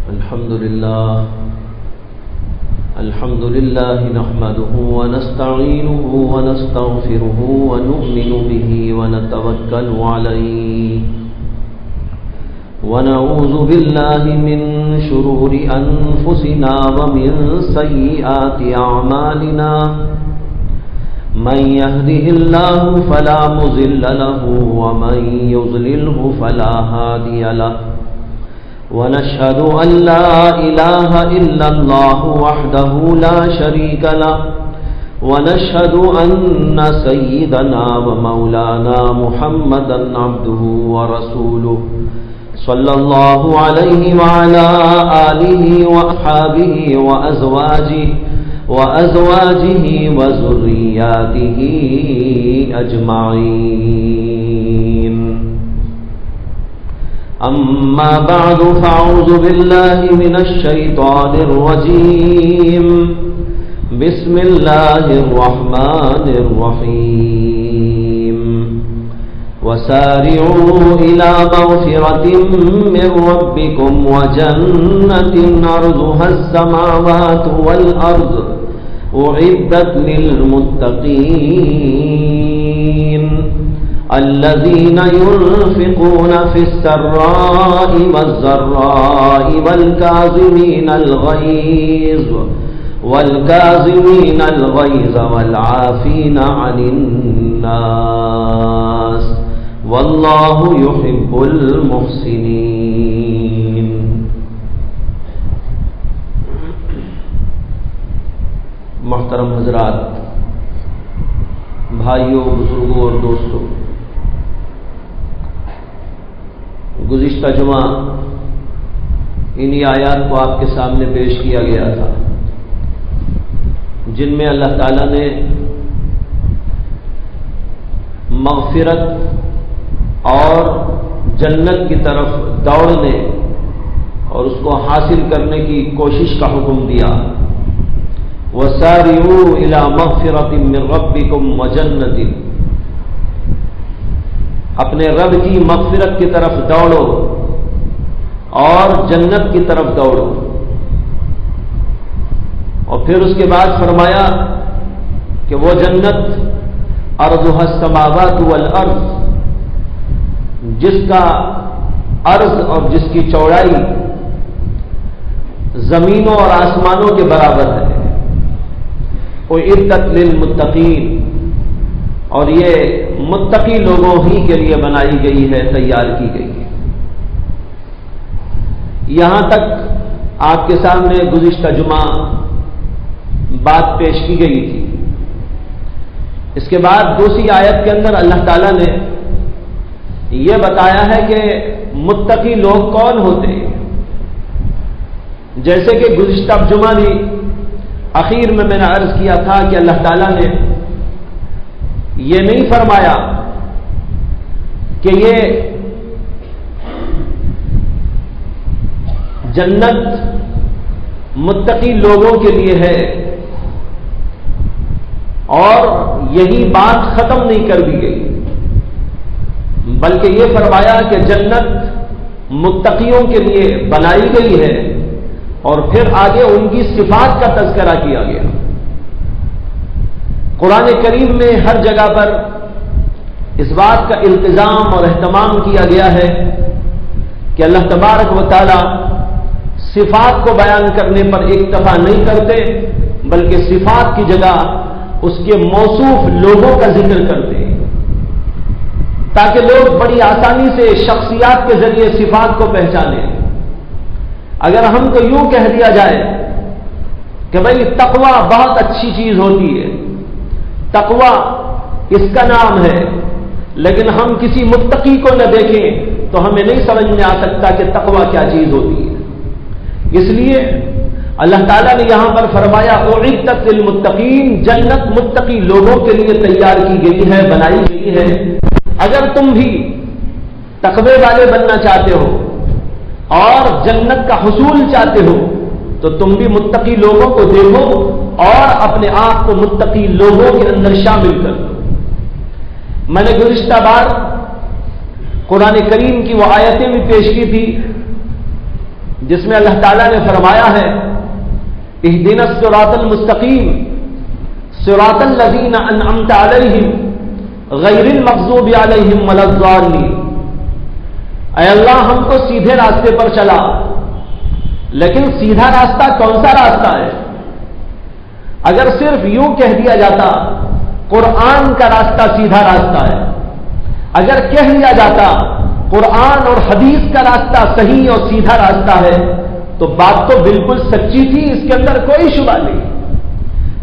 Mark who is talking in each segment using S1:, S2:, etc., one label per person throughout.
S1: الحمد لله نحمده ونستعينه ونستغفره ونؤمن به ونتوكل عليه ونعوذ بالله من شرور أنفسنا ومن سيئات أعمالنا من يهده الله فلا مضل له ومن يضلله فلا هادي له ونشهد أن لا إله إلا الله وحده لا شريك له ونشهد أن سيدنا ومولانا محمدا عبده ورسوله صلى الله عليه وعلى آله وأصحابه وأزواجه وذرياته أجمعين أما بعد فأعوذ بالله من الشيطان الرجيم بسم الله الرحمن الرحيم وسارعوا إلى مغفرة من ربكم وجنة عرضها السماوات والأرض أعدت للمتقين الذين ينفقون في السراء والضراء والكاظمين الغيظ والعافين عن الناس والله يحب المحسنين. محترم حضرات، بھائیوں، بزرگوں اور دوستوں، گزشتہ جمعہ انہی آیات کو آپ کے سامنے پیش کیا گیا تھا جن میں اللہ تعالیٰ نے مغفرت اور جنت کی طرف دوڑنے اور اس کو حاصل کرنے کی کوشش کا حکم دیا. وَسَارِعُوا إِلَى مَغْفِرَةٍ مِّن رَّبِّكُمْ وَجَنَّةٍ، اپنے رب کی مغفرت کی طرف دوڑو اور جنت کی طرف دوڑو. اور پھر اس کے بعد فرمایا کہ وہ جنت عرضها السماوات والارض، جس کا عرض اور جس کی چوڑائی زمینوں اور آسمانوں کے برابر ہے. اعدت للمتقین، اور یہ متقی لوگوں ہی کے لیے بنائی گئی ہے، تیار کی گئی ہے. یہاں تک آپ کے سامنے گزشتہ جمعہ بات پیش کی گئی تھی. اس کے بعد دوسری آیت کے اندر اللہ تعالیٰ نے یہ بتایا ہے کہ متقی لوگ کون ہوتے ہیں. جیسے کہ گزشتہ جمعہ بھی اخیر میں نے عرض کیا تھا کہ اللہ تعالیٰ نے یہ نہیں فرمایا کہ یہ جنت متقی لوگوں کے لیے ہے اور یہی بات ختم نہیں کر دی گئی، بلکہ یہ فرمایا کہ جنت متقیوں کے لیے بنائی گئی ہے اور پھر آگے ان کی صفات کا تذکرہ کیا گیا. قرآن کریم میں ہر جگہ پر اس بات کا التزام اور اہتمام کیا گیا ہے کہ اللہ تبارک و تعالی صفات کو بیان کرنے پر اکتفا نہیں کرتے، بلکہ صفات کی جگہ اس کے موصوف لوگوں کا ذکر کرتے ہیں تاکہ لوگ بڑی آسانی سے شخصیات کے ذریعے صفات کو پہچانیں. اگر ہم کو یوں کہہ دیا جائے کہ بھئی تقویٰ بہت اچھی چیز ہوتی ہے، تقویٰ اس کا نام ہے، لیکن ہم کسی متقی کو نہ دیکھیں تو ہمیں نہیں سمجھ میں آ سکتا کہ تقویٰ کیا چیز ہوتی ہے. اس لیے اللہ تعالیٰ نے یہاں پر فرمایا اعدت للمتقین، جنت متقی لوگوں کے لیے تیار کی گئی ہے، بنائی گئی ہے. اگر تم بھی تقوی والے بننا چاہتے ہو اور جنت کا حصول چاہتے ہو تو تم بھی متقی لوگوں کو دیکھو اور اپنے آپ کو متقی لوگوں کے اندر شامل کر دو. میں نے گزشتہ بار قرآن کریم کی وہ آیتیں بھی پیش کی تھی جس میں اللہ تعالیٰ نے فرمایا ہے اہدنا الصراط المستقیم صراط الذین انعمت علیہم غیر المغضوب علیہم ولا الضالین، اے اللہ ہم کو سیدھے راستے پر چلا، لیکن سیدھا راستہ کون سا راستہ ہے؟ اگر صرف یوں کہہ دیا جاتا قرآن کا راستہ سیدھا راستہ ہے، اگر کہہ دیا جاتا قرآن اور حدیث کا راستہ صحیح اور سیدھا راستہ ہے تو بات تو بالکل سچی تھی، اس کے اندر کوئی شبہ نہیں۔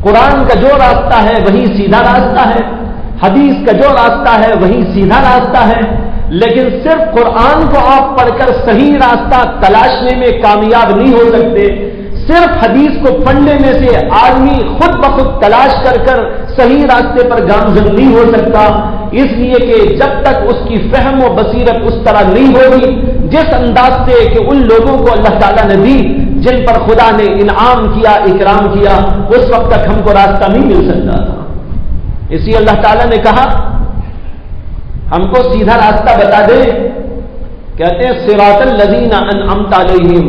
S1: قرآن کا جو راستہ ہے وہی سیدھا راستہ ہے، حدیث کا جو راستہ ہے وہی سیدھا راستہ ہے، لیکن صرف قرآن کو آپ پڑھ کر صحیح راستہ تلاشنے میں کامیاب نہیں ہو سکتے، صرف حدیث کو پڑھنے میں سے آدمی خود بخود تلاش کر کر صحیح راستے پر گامزن نہیں ہو سکتا، اس لیے کہ جب تک اس کی فہم و بصیرت اس طرح نہیں ہوگی جس انداز سے کہ ان لوگوں کو اللہ تعالیٰ نے دی جن پر خدا نے انعام کیا، اکرام کیا، اس وقت تک ہم کو راستہ نہیں مل سکتا تھا۔ اسی اللہ تعالیٰ نے کہا ہم کو سیدھا راستہ بتا دے، کہتے ہیں صراط الذین انعمت علیہم،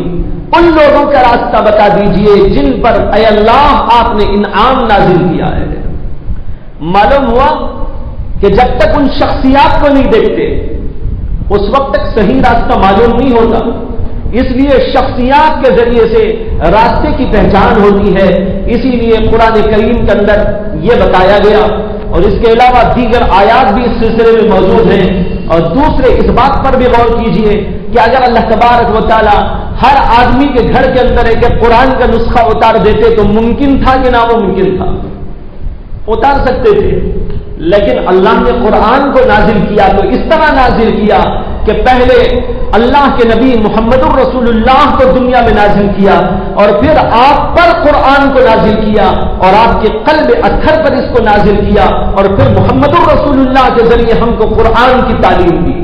S1: ان لوگوں کا راستہ بتا دیجئے جن پر اے اللہ آپ نے انعام نازل کیا ہے۔ معلوم ہوا کہ جب تک ان شخصیات کو نہیں دیکھتے اس وقت تک صحیح راستہ معلوم نہیں ہوتا، اس لیے شخصیات کے ذریعے سے راستے کی پہچان ہوتی ہے، اسی لیے قرآن کریم کے اندر یہ بتایا گیا، اور اس کے علاوہ دیگر آیات بھی اس سلسلے میں موجود ہیں۔ اور دوسرے اس بات پر بھی غور کیجئے کہ اگر اللہ تبارک و تعالی ہر آدمی کے گھر کے اندر ایک قرآن کا نسخہ اتار دیتے تو ممکن تھا کہ نہ وہ ممکن تھا؟ اتار سکتے تھے، لیکن اللہ نے قرآن کو نازل کیا تو اس طرح نازل کیا کہ پہلے اللہ کے نبی محمد الرسول اللہ کو دنیا میں نازل کیا اور پھر آپ پر قرآن کو نازل کیا اور آپ کے قلب اطہر پر اس کو نازل کیا اور پھر محمد الرسول اللہ کے ذریعے ہم کو قرآن کی تعلیم دی۔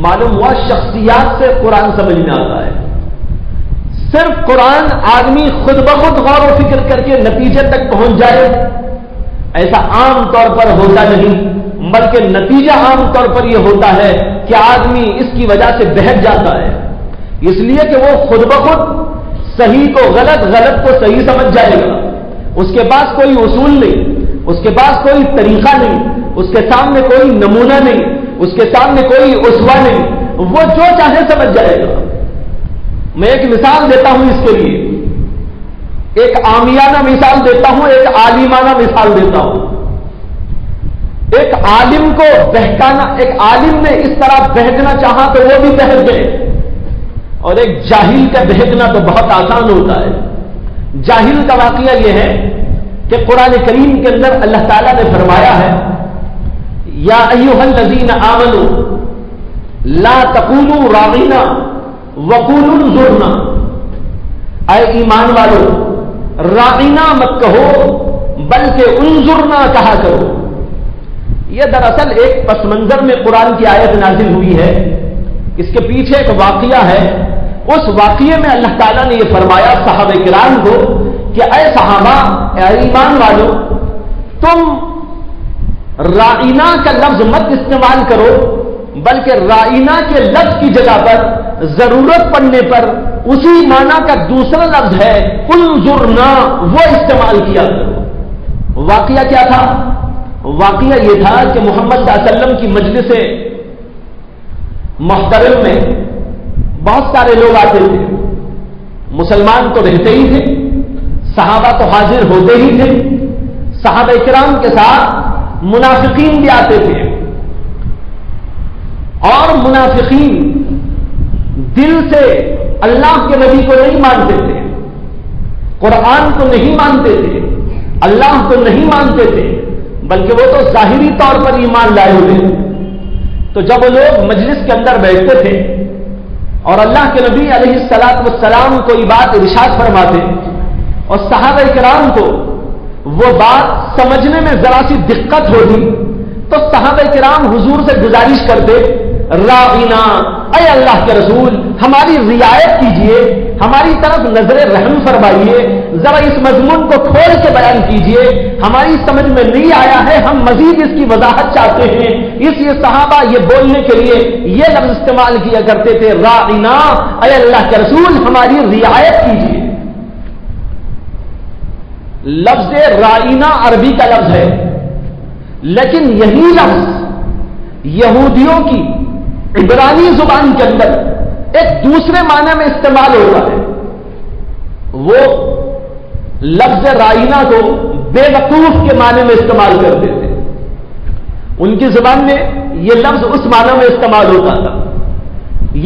S1: معلوم ہوا شخصیات سے قرآن سمجھ میں آتا ہے، صرف قرآن آدمی خود بخود غور و فکر کر کے نتیجے تک پہنچ جائے ایسا عام طور پر ہوتا نہیں، بلکہ نتیجہ عام طور پر یہ ہوتا ہے کہ آدمی اس کی وجہ سے بہک جاتا ہے، اس لیے کہ وہ خود بخود صحیح کو غلط، غلط کو صحیح سمجھ جائے گا، اس کے پاس کوئی اصول نہیں، اس کے پاس کوئی طریقہ نہیں، اس کے سامنے کوئی نمونہ نہیں، اس کے سامنے کوئی اسوہ نہیں، وہ جو چاہے سمجھ جائے گا۔ میں ایک مثال دیتا ہوں اس کے لیے، ایک عامیانہ مثال دیتا ہوں، ایک عالمانہ مثال دیتا ہوں۔ ایک عالم کو بہکانا، ایک عالم نے اس طرح بہکنا چاہا تو وہ بھی بہک گئے، اور ایک جاہل کا بہکنا تو بہت آسان ہوتا ہے۔ جاہل کا واقعہ یہ ہے کہ قرآن کریم کے اندر اللہ تعالیٰ نے فرمایا ہے یا ایھا الذین آمنوا لا تقولوا راعینا وقولوا انظرنا، اے ایمان والو راعینا مت کہو بلکہ انظرنا کہا کرو۔ یہ دراصل ایک پس منظر میں قرآن کی آیت نازل ہوئی ہے، اس کے پیچھے ایک واقعہ ہے، اس واقعے میں اللہ تعالیٰ نے یہ فرمایا صحابہ کرام کو کہ اے صحابہ، اے ایمان والو، تم رائنا کا لفظ مت استعمال کرو، بلکہ رائنا کے لفظ کی جگہ پر ضرورت پڑنے پر اسی معنی کا دوسرا لفظ ہے انظرنا، وہ استعمال کیا کرو۔ واقعہ کیا تھا؟ واقعہ یہ تھا کہ محمد صلی اللہ علیہ وسلم کی مجلس محترم میں بہت سارے لوگ آتے تھے، مسلمان تو رہتے ہی تھے، صحابہ تو حاضر ہوتے ہی تھے، صحابہ کرام کے ساتھ منافقین بھی آتے تھے، اور منافقین دل سے اللہ کے نبی کو نہیں مانتے تھے، قرآن کو نہیں مانتے تھے، اللہ کو نہیں مانتے تھے، بلکہ وہ تو ظاہری طور پر ایمان لائے ہوئے تھے۔ تو جب وہ لوگ مجلس کے اندر بیٹھتے تھے اور اللہ کے نبی علیہ الصلاۃ والسلام کو یہ بات ارشاد فرماتے اور صحابہ کرام کو وہ بات سمجھنے میں ذرا سی دقت ہوتی تو صحابہ کرام حضور سے گزارش کرتے راعنا، اے اللہ کے رسول ہماری رعایت کیجئے، ہماری طرف نظر رحم فرمائیے، ذرا اس مضمون کو کھول کے بیان کیجئے، ہماری سمجھ میں نہیں آیا ہے، ہم مزید اس کی وضاحت چاہتے ہیں۔ اس لیے صحابہ یہ بولنے کے لیے یہ لفظ استعمال کیا کرتے تھے، راعنا، اے اللہ کے رسول ہماری رعایت کیجئے۔ لفظ راعنا عربی کا لفظ ہے، لیکن یہی لفظ یہودیوں کی عبرانی زبان کے اندر ایک دوسرے معنی میں استعمال ہوتا ہے۔ وہ لفظ راعنا کو بے وقوف کے معنی میں استعمال کرتے تھے۔ ان کی زبان میں یہ لفظ اس معنی میں استعمال ہوتا تھا۔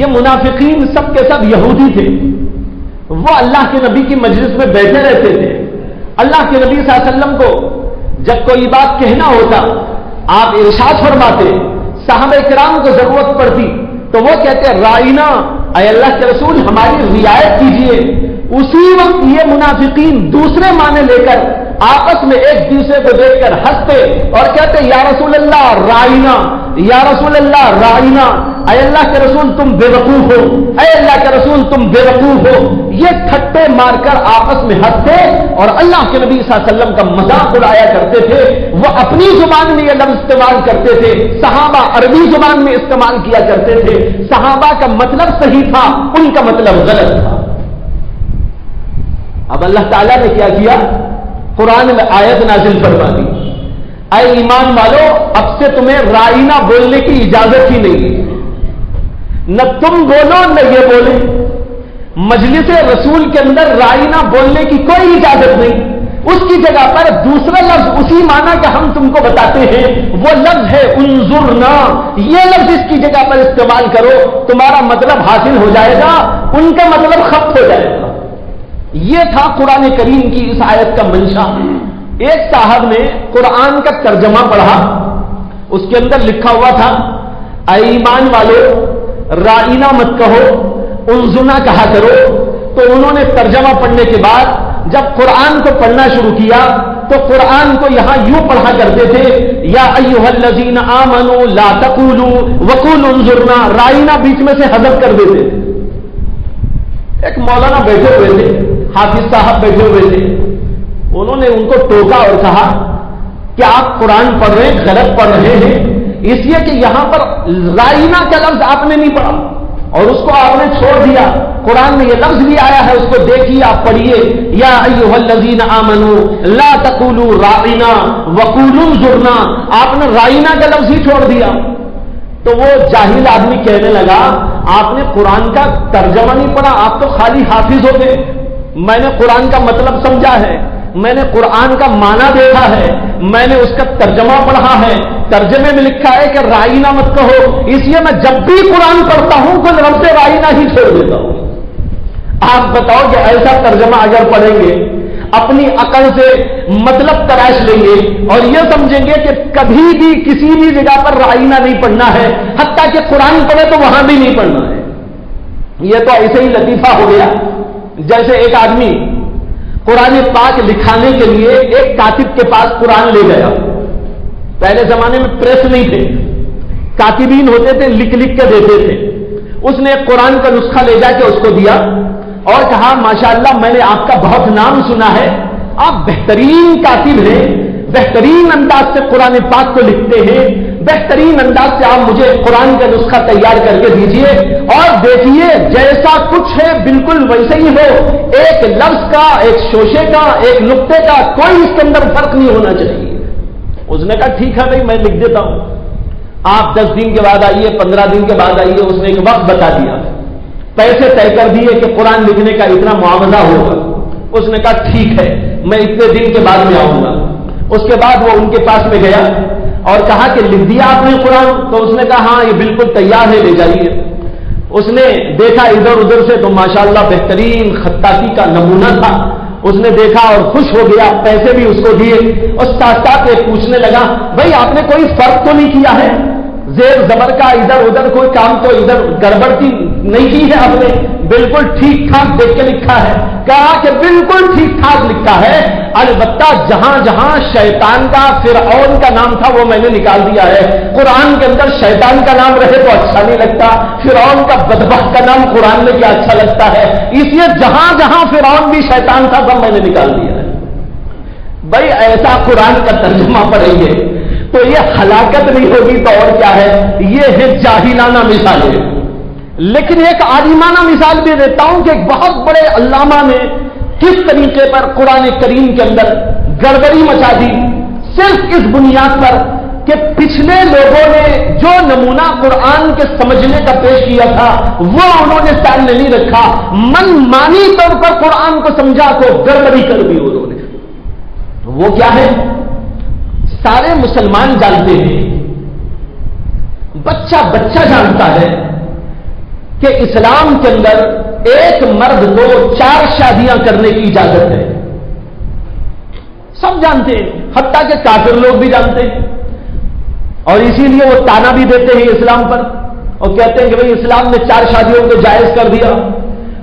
S1: یہ منافقین سب کے سب یہودی تھے، وہ اللہ کے نبی کی مجلس میں بیٹھے رہتے تھے۔ اللہ کے نبی صلی اللہ علیہ وسلم کو جب کوئی بات کہنا ہوتا آپ ارشاد فرماتے، صحابہ کرام کو ضرورت پڑتی تو وہ کہتے راعنا، اے اللہ کے رسول ہماری رعایت کیجئے۔ اسی وقت یہ منافقین دوسرے معنی لے کر آپس میں ایک دوسرے کو دیکھ کر ہنستے اور کہتے یا رسول اللہ راعنا، یا رسول اللہ راعنا، اے اللہ کے رسول تم بے وقوف ہو، اے اللہ کے رسول تم بے وقوف ہو۔ یہ ٹھٹے مار کر آپس میں ہنستے اور اللہ کے نبی صلی اللہ علیہ وسلم کا مذاق اڑایا کرتے تھے۔ وہ اپنی زبان میں یہ لفظ استعمال کرتے تھے، صحابہ عربی زبان میں استعمال کیا کرتے تھے۔ صحابہ کا مطلب صحیح تھا، ان کا مطلب غلط تھا۔ اب اللہ تعالیٰ نے کیا کیا؟ قرآن میں آیت نازل فرما دی، اے ایمان والو اب سے تمہیں راعنا بولنے کی اجازت ہی نہیں، نہ تم بولو نہ یہ بولے۔ مجلس رسول کے اندر راعنا بولنے کی کوئی اجازت نہیں، اس کی جگہ پر دوسرا لفظ اسی معنی کا ہم تم کو بتاتے ہیں، وہ لفظ ہے انظرنا۔ یہ لفظ اس کی جگہ پر استعمال کرو، تمہارا مطلب حاصل ہو جائے گا، ان کا مطلب ختم ہو جائے گا۔ یہ تھا قرآن کریم کی اس آیت کا منشا۔ ایک صاحب نے قرآن کا ترجمہ پڑھا، اس کے اندر لکھا ہوا تھا اے ایمان والو راعنا مت کہو، انظرنا کہا کرو۔ تو انہوں نے ترجمہ پڑھنے کے بعد جب قرآن کو پڑھنا شروع کیا تو قرآن کو یہاں یوں پڑھا کرتے تھے یا ایھا الذین آمنوا لا تقولوا وقولوا انظرنا، راعنا بیچ میں سے حذف کر دیتے تھے۔ ایک مولانا بیٹھے ہوئے تھے، حافظ صاحب بیٹھے ہوئے تھے، انہوں نے ان کو ٹوکا اور کہا کہ آپ قرآن پڑھ رہے ہیں، غلط پڑھ رہے ہیں، اس لیے کہ یہاں پر راعنا کا لفظ آپ نے نہیں پڑھا اور اس کو آپ نے چھوڑ دیا۔ قرآن میں یہ لفظ بھی آیا ہے، اس کو دیکھیے، آپ پڑھیے یا ایھا الذین آمنوا لا تقولوا راعنا وقولوا انظرنا، آپ نے راعنا کا لفظ ہی چھوڑ دیا۔ تو وہ جاہل آدمی کہنے لگا آپ نے قرآن کا ترجمہ نہیں پڑھا، آپ تو خالی حافظ ہو گئے۔ میں نے قرآن کا مطلب سمجھا ہے، میں نے قرآن کا معنی دیکھا ہے، میں نے اس کا ترجمہ پڑھا ہے، ترجمے میں لکھا ہے کہ راعنا مت کہو، اس لیے میں جب بھی قرآن پڑھتا ہوں تو لفظ راعنا ہی چھوڑ دیتا ہوں۔ آپ بتاؤ کہ ایسا ترجمہ اگر پڑھیں گے، اپنی عقل سے مطلب تراش لیں گے اور یہ سمجھیں گے کہ کبھی بھی کسی بھی جگہ پر راعنا نہیں پڑھنا ہے، حتیٰ کہ قرآن پڑھے تو وہاں بھی نہیں پڑھنا ہے۔ یہ تو ایسے ہی لطیفہ ہو گیا جیسے ایک آدمی قرآن پاک لکھانے کے لیے ایک کاتب کے پاس قرآن لے گیا۔ پہلے زمانے میں پریس نہیں تھے، کاتبین ہوتے تھے، لکھ لکھ کے دیتے تھے۔ اس نے ایک قرآن کا نسخہ لے جا کے اس کو دیا اور کہا ماشاءاللہ میں نے آپ کا بہت نام سنا ہے، آپ بہترین کاتب ہیں، بہترین انداز سے قرآن پاک کو لکھتے ہیں، بہترین انداز سے آپ مجھے قرآن کا نسخہ تیار کر کے دیجئے اور دیکھیے جیسا کچھ ہے بالکل ویسے ہی ہو، ایک لفظ کا، ایک شوشے کا، ایک نقطے کا کوئی اس کے اندر فرق نہیں ہونا چاہیے۔ اس نے کہا ٹھیک ہے بھائی میں لکھ دیتا ہوں، آپ 10 دن کے بعد آئیے، 15 دن کے بعد آئیے۔ اس نے ایک وقت بتا دیا، پیسے طے کر دیے کہ قرآن لکھنے کا اتنا معاوضہ ہوگا۔ اس نے کہا ٹھیک ہے میں اتنے دن کے بعد میں آؤں گا۔ اس کے بعد وہ ان کے پاس میں گیا اور کہا کہ لکھ دیا آپ نے قرآن؟ تو اس نے کہا ہاں یہ بالکل تیار ہے، لے جائیے۔ اس نے دیکھا ادھر ادھر سے تو ماشاءاللہ بہترین خطاطی کا نمونہ تھا۔ اس نے دیکھا اور خوش ہو گیا، پیسے بھی اس کو دیے اور ساتھ ساتھ پوچھنے لگا بھائی آپ نے کوئی فرق تو نہیں کیا ہے، زیر زبر کا ادھر ادھر کوئی کام تو ادھر گڑبڑ کی نہیں کی ہے آپ نے، بالکل ٹھیک ٹھاک دیکھ کے لکھا ہے؟ کہا کہ بالکل ٹھیک ٹھاک لکھا ہے، البتہ جہاں جہاں شیطان کا فرعون کا نام تھا وہ میں نے نکال دیا ہے۔ قرآن کے اندر شیطان کا نام رہے تو اچھا نہیں لگتا، فرعون کا بدبخت کا نام قرآن میں کیا اچھا لگتا ہے، اس لیے جہاں جہاں فرعون بھی شیطان تھا سب میں نے نکال دیا ہے۔ بھائی ایسا قرآن کا ترجمہ پڑھیں گے تو یہ ہلاکت نہیں ہوگی تو اور کیا ہے، یہ ہے جاہلانہ مثالیں۔ لیکن ایک عالمانہ مثال بھی دیتا ہوں کہ ایک بہت بڑے علامہ نے کس طریقے پر قرآن کریم کے اندر گڑبڑی مچا دی، صرف اس بنیاد پر کہ پچھلے لوگوں نے جو نمونہ قرآن کے سمجھنے کا پیش کیا تھا وہ انہوں نے سامنے نہیں رکھا، من مانی طور پر قرآن کو سمجھا تو گڑبڑی کر دی انہوں نے۔ وہ کیا ہے؟ سارے مسلمان جانتے ہیں، بچہ بچہ جانتا ہے کہ اسلام کے اندر ایک مرد کو 4 شادیاں کرنے کی اجازت ہے، سب جانتے ہیں، حتیٰ کہ کافر لوگ بھی جانتے ہیں، اور اسی لیے وہ تانا بھی دیتے ہیں اسلام پر اور کہتے ہیں کہ بھئی اسلام نے 4 شادیوں کو جائز کر دیا۔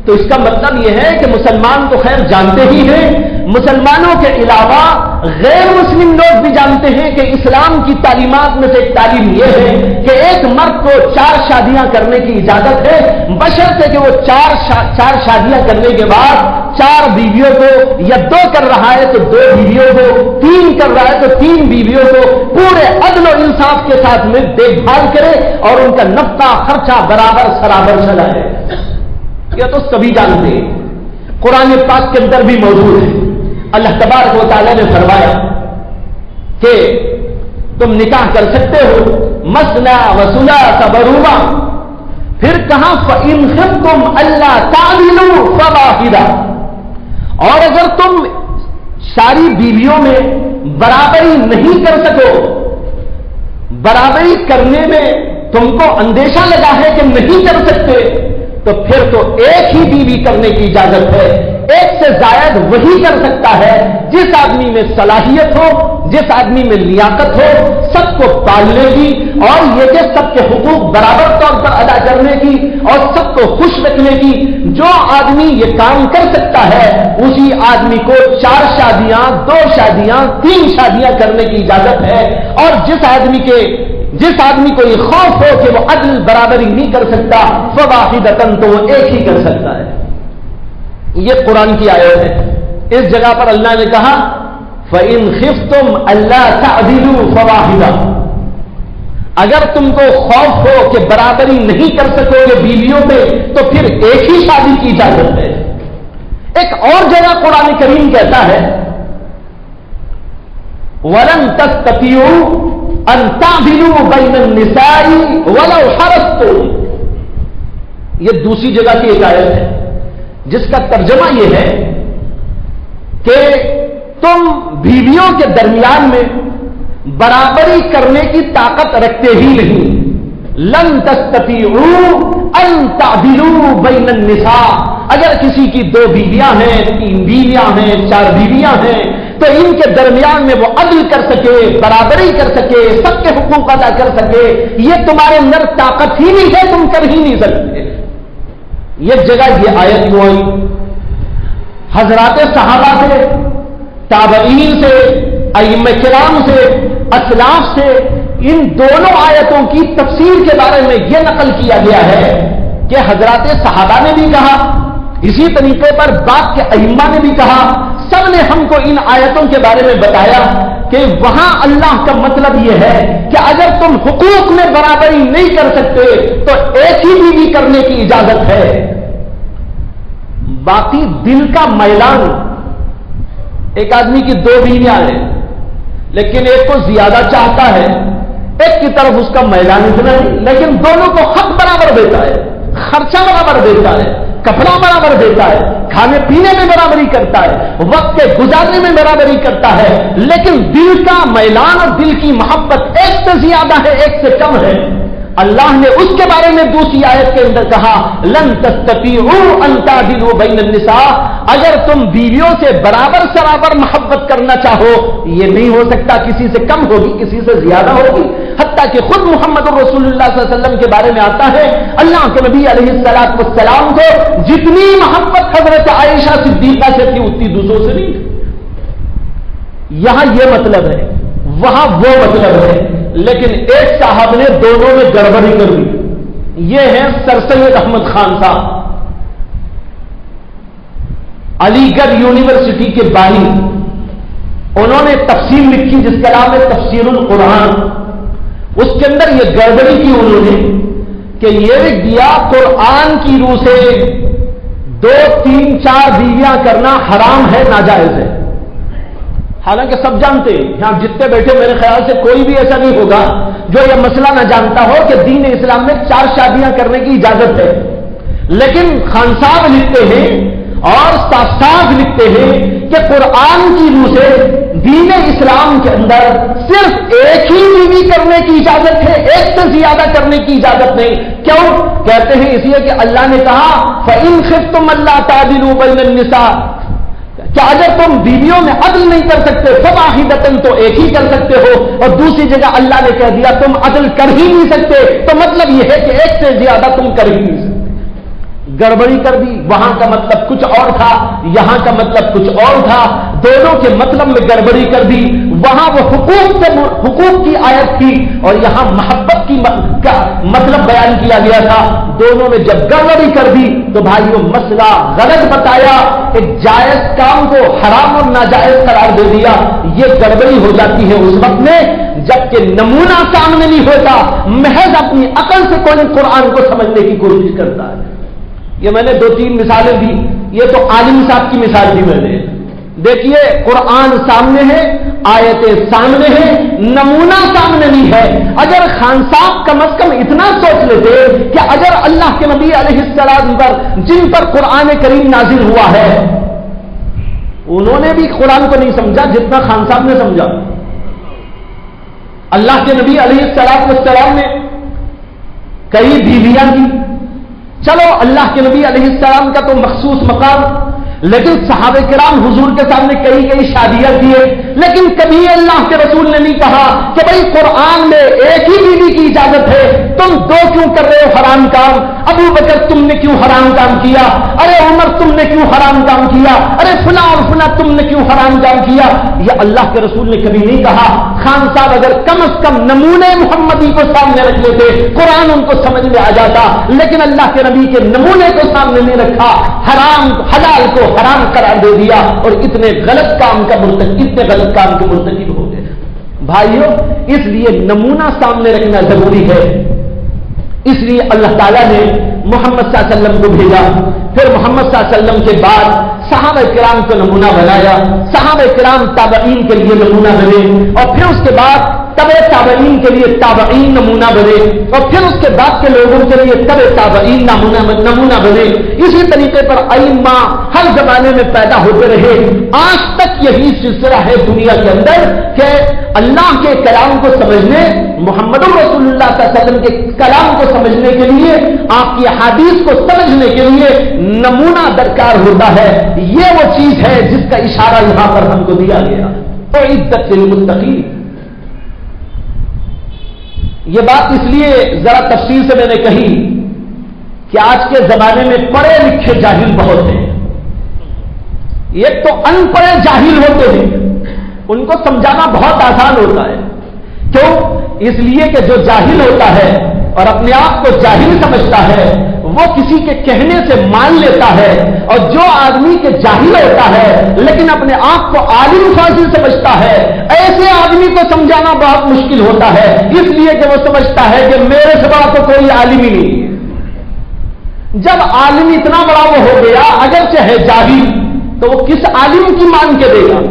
S1: تو اس کا مطلب یہ ہے کہ مسلمان تو خیر جانتے ہی ہیں، مسلمانوں کے علاوہ غیر مسلم لوگ بھی جانتے ہیں کہ اسلام کی تعلیمات میں سے ایک تعلیم یہ ہے کہ ایک مرد کو 4 شادیاں کرنے کی اجازت ہے، بشرطے کہ وہ 4 شادیاں کرنے کے بعد 4 بیویوں کو، یا 2 کر رہا ہے تو 2 بیویوں کو، 3 کر رہا ہے تو 3 بیویوں کو پورے عدل و انصاف کے ساتھ میں دیکھ بھال کرے اور ان کا نفقہ خرچہ برابر سرابر چلائے۔ یہ تو سبھی جانتے ہیں، قرآن پاک کے اندر بھی موجود ہے۔ اللہ تبارک و تعالیٰ نے فرمایا کہ تم نکاح کر سکتے ہو مثنی و ثلاث و رباع، پھر کہاں فَإِنْ خِفْتُمْ أَلَّا تَعْدِلُوا فَوَاحِدَةً، اور اگر تم ساری بیویوں میں برابری نہیں کر سکو، برابری کرنے میں تم کو اندیشہ لگا ہے کہ نہیں کر سکتے، تو پھر تو ایک ہی بیوی کرنے کی اجازت ہے۔ ایک سے زائد وہی کر سکتا ہے جس آدمی میں صلاحیت ہو، جس آدمی میں لیاقت ہو، سب کو پالنے کی، اور یہ کہ سب کے حقوق برابر طور پر ادا کرنے کی اور سب کو خوش رکھنے کی۔ جو آدمی یہ کام کر سکتا ہے اسی آدمی کو 4 شادیاں، 2 شادیاں، 3 شادیاں کرنے کی اجازت ہے، اور جس آدمی کو یہ خوف ہو کہ وہ عدل برابری نہیں کر سکتا فواحدۃ، تو وہ ایک ہی کر سکتا ہے۔ یہ قرآن کی آیت ہے۔ اس جگہ پر اللہ نے کہا فَإِنْ خِفْتُمْ أَلَّا تَعْدِلُوا فَوَاحِدَةً، اگر تم کو خوف ہو کہ برابری نہیں کر سکو گے بیویوں پہ تو پھر ایک ہی شادی کی اجازت ہے۔ ایک اور جگہ قرآن کریم کہتا ہے وَلَن تَسْتَطِيعُوا أَن تَعْدِلُوا بَيْنَ النِّسَاءِ وَلَوْ حَرَصْتُمْ، یہ دوسری جگہ کی ایک آیت ہے جس کا ترجمہ یہ ہے کہ تم بیویوں کے درمیان میں برابری کرنے کی طاقت رکھتے ہی نہیں۔ لن تستطيعوا ان تعدلوا بین النساء، اگر کسی کی 2 بیویاں ہیں، 3 بیویاں ہیں، 4 بیویاں ہیں تو ان کے درمیان میں وہ عدل کر سکے، برابری کر سکے، سب کے حقوق ادا کر سکے، یہ تمہارے اندر طاقت ہی نہیں ہے، تم کر ہی نہیں سکتے۔ یہ جگہ یہ آیت کیوں آئی؟ حضرات صحابہ سے، تابعین سے، ائمہ کرام سے، اسلاف سے ان دونوں آیتوں کی تفسیر کے بارے میں یہ نقل کیا گیا ہے کہ حضرات صحابہ نے بھی کہا، اسی طریقے پر بعد کے ائمہ نے بھی کہا، سب نے ہم کو ان آیتوں کے بارے میں بتایا کہ وہاں اللہ کا مطلب یہ ہے کہ اگر تم حقوق میں برابری نہیں کر سکتے تو ایک ہی بیوی کرنے کی اجازت ہے۔ باقی دل کا میلان، ایک آدمی کی 2 بیویاں ہیں لیکن ایک کو زیادہ چاہتا ہے، ایک کی طرف اس کا میلان اتنا نہیں، لیکن دونوں کو حق برابر دیتا ہے، خرچہ برابر دیتا ہے، کپڑا برابر دیتا ہے، کھانے پینے میں برابری کرتا ہے، وقت کے گزارنے میں برابری کرتا ہے، لیکن دل کا میلان اور دل کی محبت ایک سے زیادہ ہے، ایک سے کم ہے۔ اللہ نے اس کے بارے میں دوسری آیت کے اندر کہا لن تستطيعوا ان تعدلوا بین النساء، اگر تم بیویوں سے برابر سرابر محبت کرنا چاہو، یہ نہیں ہو سکتا، کسی سے کم ہوگی، کسی سے زیادہ ہوگی، حتیٰ کہ خود محمد رسول اللہ صلی اللہ علیہ وسلم کے بارے میں آتا ہے اللہ کے نبی علیہ السلام کو جتنی محبت حضرت عائشہ صدیقہ سے تھی اتنی دوسروں سے نہیں تھی۔ یہاں یہ مطلب ہے، وہاں وہ مطلب ہے، لیکن ایک صاحب نے دونوں میں گڑبڑی کر دی۔ یہ ہے سر سید احمد خان صاحب، علی گڑھ یونیورسٹی کے بانی۔ انہوں نے تفسیر لکھی جس کا نام ہے تفسیر القرآن۔ اس کے اندر یہ گڑبڑی کی انہوں نے کہ یہ دیا قرآن کی روح سے 2 3 4 بیویاں کرنا حرام ہے، ناجائز ہے۔ حالانکہ سب جانتے ہیں، یہاں جتنے بیٹھے میرے خیال سے کوئی بھی ایسا نہیں ہوگا جو یہ مسئلہ نہ جانتا ہو کہ دین اسلام میں 4 شادیاں کرنے کی اجازت ہے۔ لیکن خان صاحب لکھتے ہیں اور صاف لکھتے ہیں کہ قرآن کی روح سے دین اسلام کے اندر صرف ایک ہی بیوی کرنے کی اجازت ہے، ایک سے زیادہ کرنے کی اجازت نہیں۔ کیوں؟ کہتے ہیں اس لیے کہ اللہ نے کہا فَإِنْ خِفْتُمْ أَلَّا تَعْدِلُوا بَيْنَ النِّسَاءِ، کہ اگر تم بیویوں میں عدل نہیں کر سکتے فواحدۃ تو ایک ہی کر سکتے ہو، اور دوسری جگہ اللہ نے کہہ دیا تم عدل کر ہی نہیں سکتے، تو مطلب یہ ہے کہ ایک سے زیادہ تم کر ہی نہیں سکتے۔ گڑبڑی کر دی، وہاں کا مطلب کچھ اور تھا، یہاں کا مطلب کچھ اور تھا، دونوں کے مطلب میں گڑبڑی کر دی۔ وہاں وہ حقوق کی آیت تھی اور یہاں محبت کا مطلب بیان کیا گیا تھا، دونوں میں جب گڑبڑی کر دی تو بھائیوں مسئلہ غلط بتایا، ایک جائز کام کو حرام اور ناجائز قرار دے دیا۔ یہ گڑبڑی ہو جاتی ہے اس وقت میں جبکہ نمونہ سامنے نہیں ہوتا، محض اپنی عقل سے کوئی قرآن کو سمجھنے کی کوشش کرتا ہے۔ یہ میں نے 2 3 مثالیں دی، یہ تو عالم صاحب کی مثال دی میں نے۔ دیکھیے قرآن سامنے ہے، آیتیں سامنے ہیں، نمونہ سامنے نہیں ہے۔ اگر خان صاحب کم از کم اتنا سوچ لیتے کہ اگر اللہ کے نبی علیہ السلام پر جن پر قرآن کریم نازل ہوا ہے انہوں نے بھی قرآن کو نہیں سمجھا جتنا خان صاحب نے سمجھا۔ اللہ کے نبی علیہ السلام نے کئی بیویاں کی، چلو اللہ کے نبی علیہ السلام کا تو مخصوص مقام، لیکن صحابہ کرام حضور کے سامنے کئی شادیاں کیے، لیکن کبھی اللہ کے رسول نے نہیں کہا کہ بھائی قرآن میں ایک ہی بیوی کی اجازت ہے، تم 2 کیوں کر رہے ہو حرام کام؟ ابو بکر تم نے کیوں حرام کام کیا؟ ارے عمر تم نے کیوں حرام کام کیا؟ ارے فلاں اور فلاں تم نے کیوں حرام کام کیا؟ یہ اللہ کے رسول نے کبھی نہیں کہا۔ خان صاحب اگر کم از کم نمونے محمدی کو سامنے رکھ لیتے قرآن ان کو سمجھ میں آ جاتا، لیکن اللہ کے نبی کے نمونے کو سامنے نہیں رکھا، حرام حلال کو حرام قرار دے دیا اور اتنے غلط کام کے مرتکب ہو گئے۔ بھائیوں اس لیے نمونہ سامنے رکھنا ضروری ہے، اس لیے اللہ تعالیٰ نے محمد صلی اللہ علیہ وسلم کو بھیجا، پھر محمد صلی اللہ علیہ وسلم کے بعد صحابہ کرام کو نمونہ بنایا، صحابہ کرام تابعین کے لیے نمونہ بنے، اور پھر اس کے بعد تبع تابعین کے لیے تابعین نمونہ بنے، اور پھر اس کے بعد کے لوگوں کے لیے تبع تابعین نمونہ بنے۔ اسی طریقے پر ائمہ ہر زمانے میں پیدا ہوتے رہے، آج تک یہی سلسلہ ہے دنیا کے اندر کہ اللہ کے کلام کو سمجھنے، محمد رسول اللہ صلی اللہ علیہ وسلم کے کلام کو سمجھنے کے لیے، آپ کی حدیث کو سمجھنے کے لیے نمونہ درکار ہوتا ہے۔ یہ وہ چیز ہے جس کا اشارہ یہاں پر ہم کو دیا گیا۔ اعدت للمتقین، یہ بات اس لیے ذرا تفصیل سے میں نے کہی کہ آج کے زمانے میں پڑھے لکھے جاہل بہت ہیں۔ ایک تو ان پڑھے جاہل ہوتے ہیں، ان کو سمجھانا بہت آسان ہوتا ہے۔ کیوں؟ اس لیے کہ جو جاہل ہوتا ہے اور اپنے آپ کو جاہل سمجھتا ہے وہ کسی کے کہنے سے مان لیتا ہے، اور جو آدمی کے جاہل ہوتا ہے لیکن اپنے آپ کو عالم فاضل سمجھتا ہے، ایسے آدمی کو سمجھانا بہت مشکل ہوتا ہے، اس لیے کہ وہ سمجھتا ہے کہ میرے سے بڑا تو کوئی عالم ہی نہیں ہے۔ جب عالم اتنا بڑا وہ ہو گیا اگرچہ ہے جاہل تو وہ کس عالم کی مان کے دے گا؟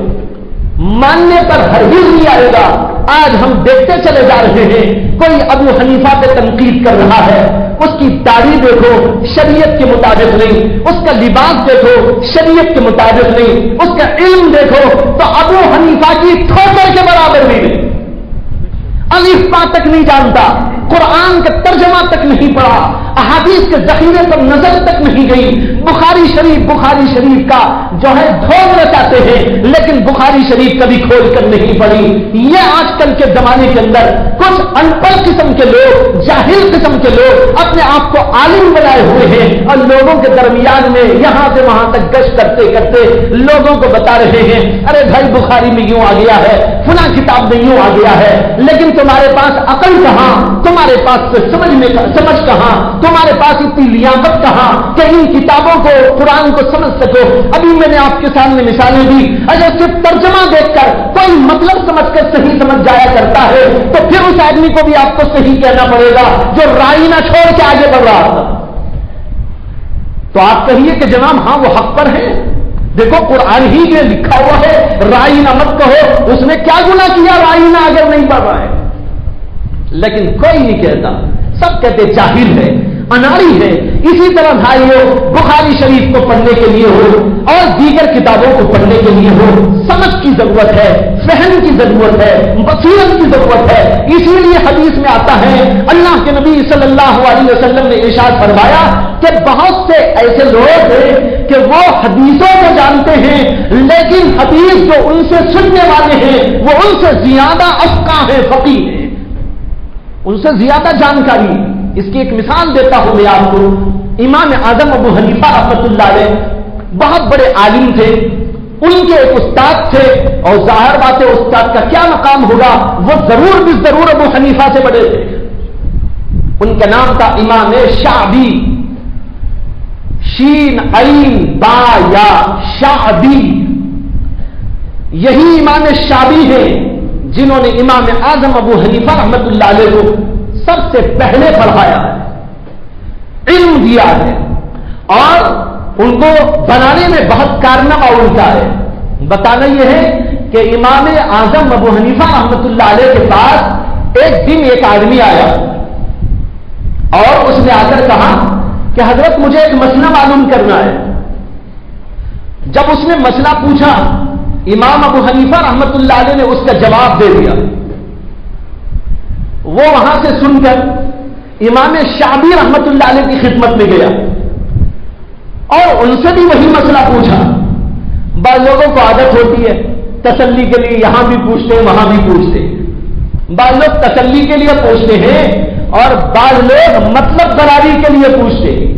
S1: ماننے پر ہرگز نہیں آئے گا۔ آج ہم دیکھتے چلے جا رہے ہیں، کوئی ابو حنیفہ پہ تنقید کر رہا ہے، اس کی داڑھی دیکھو شریعت کے مطابق نہیں، اس کا لباس دیکھو شریعت کے مطابق نہیں، اس کا علم دیکھو تو ابو حنیفہ کی ٹھوکر کے برابر بھی نہیں، الف با تک نہیں جانتا، قرآن کا ترجمہ تک نہیں پڑھا، احادیث کے ذخیرے پر نظر تک نہیں گئی، بخاری شریف کا جو ہے ڈھول رچاتے ہیں لیکن بخاری شریف کبھی کھول کر نہیں پڑھی۔ یہ آج کل کے زمانے کے اندر کچھ ان پڑھ قسم کے لوگ، جاہل قسم کے لوگ اپنے آپ کو عالم بنائے ہوئے ہیں اور لوگوں کے درمیان میں یہاں سے وہاں تک گشت کرتے کرتے لوگوں کو بتا رہے ہیں ارے بھائی بخاری میں یوں آ گیا ہے، فلاں کتاب میں یوں آ گیا ہے، لیکن تمہارے پاس عقل کہاں، تمہارے پاس سمجھ کہاں، تمہارے پاس اتنی لیاقت کہاں کہ ان کتابوں کو، قرآن کو سمجھ سکو۔ ابھی میں نے آپ کے سامنے مثالیں دی، اگر صرف ترجمہ دیکھ کر کوئی مطلب سمجھ کر صحیح سمجھ جایا کرتا ہے تو پھر اس آدمی کو بھی آپ کو صحیح کہنا پڑے گا جو رائے نہ چھوڑ کے آگے بڑھ رہا تھا۔ تو آپ کہیے کہ جناب ہاں وہ حق پر ہے، دیکھو قرآن ہی میں لکھا ہوا ہے رائے نہ مت کہو، اس نے کیا گناہ کیا رائے نہ اگر نہیں پڑھ رہا ہے؟ لیکن کوئی نہیں کہتا، سب کہتے جاہل ہے، اناری ہے۔ اسی طرح بھائیو بخاری شریف کو پڑھنے کے لیے ہو اور دیگر کتابوں کو پڑھنے کے لیے ہو سمجھ کی ضرورت ہے، فہم کی ضرورت ہے، بصیرت کی ضرورت ہے۔ اسی لیے حدیث میں آتا ہے اللہ کے نبی صلی اللہ علیہ وسلم نے ارشاد فرمایا کہ بہت سے ایسے لوگ ہیں کہ وہ حدیثوں کو جانتے ہیں لیکن حدیث جو ان سے سننے والے ہیں وہ ان سے زیادہ افقاہ ہیں، فقیہ ہیں، ان سے زیادہ جانکاری۔ اس کی ایک مثال دیتا ہوں میں آپ کو۔ امام اعظم ابو حنیفہ رحمۃ اللہ علیہ بہت بڑے عالم تھے، ان کے ایک استاد تھے اور ظاہر بات ہے استاد کا کیا مقام ہوگا، وہ ضرور بھی ضرور ابو حنیفہ سے بڑے تھے۔ ان کا نام تھا امام شعبی، شین عین با یا شعبی، یہی امام شعبی ہیں جنہوں نے امام اعظم ابو حنیفہ رحمۃ اللہ علیہ کو سب سے پہلے پڑھایا ہے، علم دیا ہے اور ان کو بنانے میں بہت کارنامہ ان کا ہے۔ بتانا یہ ہے کہ امام اعظم ابو حنیفہ رحمۃ اللہ علیہ کے پاس ایک دن ایک آدمی آیا اور اس نے آ کر کہا کہ حضرت مجھے ایک مسئلہ معلوم کرنا ہے۔ جب اس نے مسئلہ پوچھا امام ابو حنیفہ رحمۃ اللہ علیہ نے اس کا جواب دے دیا۔ وہ وہاں سے سن کر امام شعبی رحمۃ اللہ علیہ کی خدمت میں گیا اور ان سے بھی وہی مسئلہ پوچھا۔ بعض لوگوں کو عادت ہوتی ہے تسلی کے لیے یہاں بھی پوچھتے ہیں وہاں بھی پوچھتے ہیں، بعض لوگ تسلی کے لیے پوچھتے ہیں اور بعض لوگ مطلب براری کے لیے پوچھتے ہیں،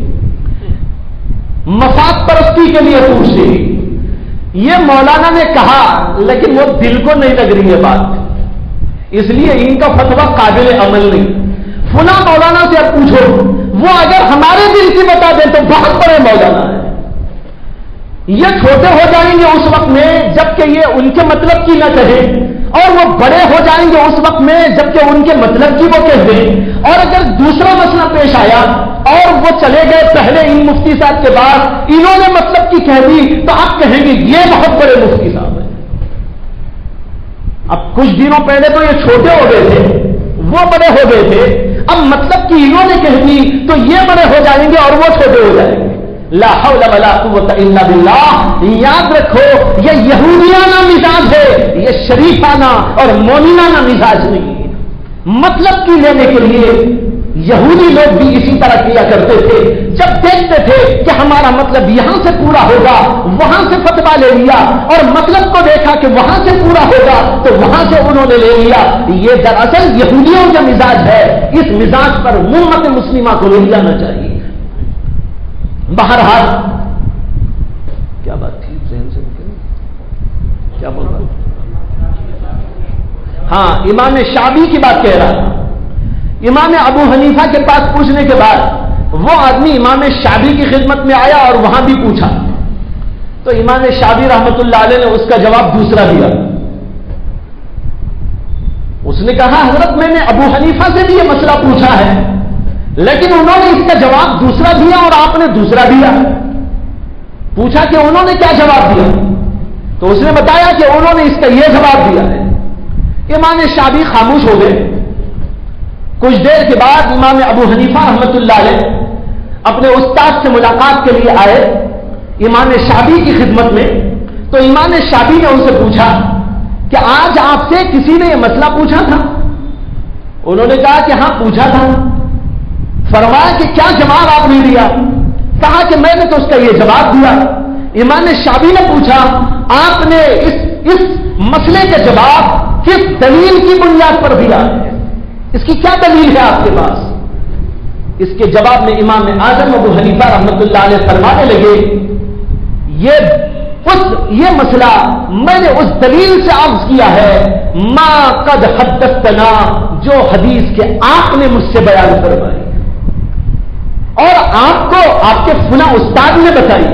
S1: مفاد پرستی کے لیے پوچھتے ہیں۔ یہ مولانا نے کہا لیکن وہ دل کو نہیں لگ رہی ہے بات، اس لیے ان کا فتویٰ قابل عمل نہیں۔ فلاں مولانا سے اب پوچھو، وہ اگر ہمارے دل کی بتا دیں تو بہت بڑے مولانا ہے۔ یہ چھوٹے ہو جائیں گے اس وقت میں جبکہ یہ ان کے مطلب کی نہ کہیں، اور وہ بڑے ہو جائیں گے اس وقت میں جبکہ ان کے مطلب کی وہ کہہ دیں۔ اور اگر دوسرا مسئلہ پیش آیا اور وہ چلے گئے پہلے ان مفتی صاحب کے بعد انہوں نے مطلب کی کہہ دی تو آپ کہیں گے یہ بہت بڑے مفتی صاحب ہیں۔ اب کچھ دنوں پہلے تو یہ چھوٹے ہو گئے تھے وہ بڑے ہو گئے تھے، اب مطلب کہ انہوں نے کہہ دی تو یہ بڑے ہو جائیں گے اور وہ چھوٹے ہو جائیں گے۔ لا حول ولا قوت الا باللہ۔ یاد رکھو یہ یہودیانہ مزاج ہے، یہ شریفانہ اور مومنانہ مزاج نہیں ہے۔ مطلب کی لینے کے لیے یہودی لوگ بھی اسی طرح کیا کرتے تھے، جب دیکھتے تھے کہ ہمارا مطلب یہاں سے پورا ہوگا وہاں سے فتویٰ لے لیا، اور مطلب کو دیکھا کہ وہاں سے پورا ہوگا تو وہاں سے انہوں نے لے لیا۔ یہ دراصل یہودیوں کا مزاج ہے، اس مزاج پر امت مسلمہ کو نہیں جانا چاہیے۔ بہرحال کیا بات تھی ذہن سے کیا بول رہا؟ ہاں امام شعبی کی بات کہہ رہا تھا۔ امام ابو حنیفہ کے پاس پوچھنے کے بعد وہ آدمی امام شعبی کی خدمت میں آیا اور وہاں بھی پوچھا تو امام شعبی رحمت اللہ علیہ نے اس کا جواب دوسرا دیا۔ اس نے کہا حضرت میں نے ابو حنیفہ سے بھی یہ مسئلہ پوچھا ہے لیکن انہوں نے اس کا جواب دوسرا دیا اور آپ نے دوسرا دیا۔ پوچھا کہ انہوں نے کیا جواب دیا تو اس نے بتایا کہ انہوں نے اس کا یہ جواب دیا ہے۔ امام شعبی خاموش ہو گئے۔ کچھ دیر کے بعد امام ابو حنیفہ رحمت اللہ علیہ اپنے استاد سے ملاقات کے لیے آئے امام شعبی کی خدمت میں، تو امام شعبی نے ان سے پوچھا کہ آج آپ سے کسی نے یہ مسئلہ پوچھا تھا؟ انہوں نے کہا کہ ہاں پوچھا تھا. فرمایا کہ کیا جواب آپ نے دیا؟ کہا کہ میں نے تو اس کا یہ جواب دیا. امام شافعی نے پوچھا آپ نے اس مسئلے کا جواب کس دلیل کی بنیاد پر دیا ہے؟ اس کی کیا دلیل ہے آپ کے پاس؟ اس کے جواب میں امام اعظم ابو حنیفہ رحمۃ اللہ علیہ فرمانے لگے یہ مسئلہ میں نے اس دلیل سے عرض کیا ہے ما قد حدثنا، جو حدیث کے آپ نے مجھ سے بیان فرمائی اور آپ کو آپ کے فلاں استاد نے بتائی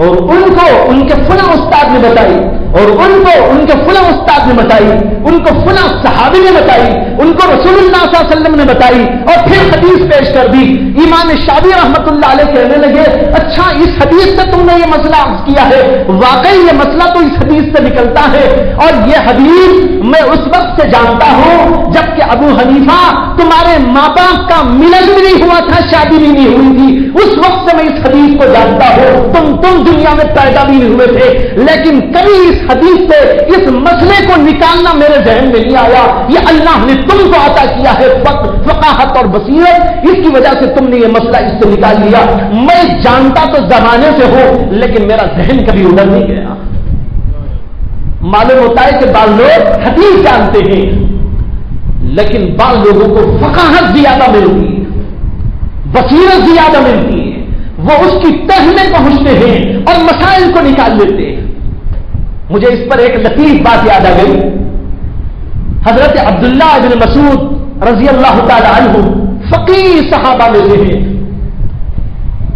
S1: اور ان کو ان کے فلاں استاد نے بتائی اور ان کو ان کے فلاں استاد نے بتائی، ان کو فلاں صحابی نے بتائی، ان کو رسول اللہ صلی اللہ علیہ وسلم نے بتائی اور پھر حدیث پیش کر دی. امام شافعی رحمۃ اللہ علیہ کہنے لگے اچھا اس حدیث سے تم نے یہ مسئلہ عرض کیا ہے، واقعی یہ مسئلہ تو اس حدیث سے نکلتا ہے اور یہ حدیث میں اس وقت سے جانتا ہوں جبکہ ابو حنیفہ تمہارے ماں باپ کا ملن بھی نہیں ہوا تھا، شادی بھی نہیں ہوئی تھی، اس وقت سے میں اس حدیث کو جانتا ہوں. تم دنیا میں پیدا بھی نہیں ہوئے تھے، لیکن کبھی اس حدیث سے اس مسئلے کو نکالنا میرے ذہن میں نہیں آیا. یہ اللہ نے تم کو عطا کیا ہے فقاہت اور بصیرت، اس کی وجہ سے تم نے یہ مسئلہ اس سے نکال لیا. میں جانتا تو زمانے سے ہوں لیکن میرا ذہن کبھی ادھر نہیں گیا. معلوم ہوتا ہے کہ بعض لوگ حدیث جانتے ہیں لیکن بعض لوگوں کو فقاہت زیادہ ملتی ہے، بصیرت زیادہ ملتی ہے، وہ اس کی تہ میں پہنچتے ہیں اور مسائل کو نکال لیتے ہیں. مجھے اس پر ایک لطیف بات یاد آ گئی. حضرت عبداللہ بن مسعود رضی اللہ تعالی عنہ فقیہ صحابہ میں سے ہیں،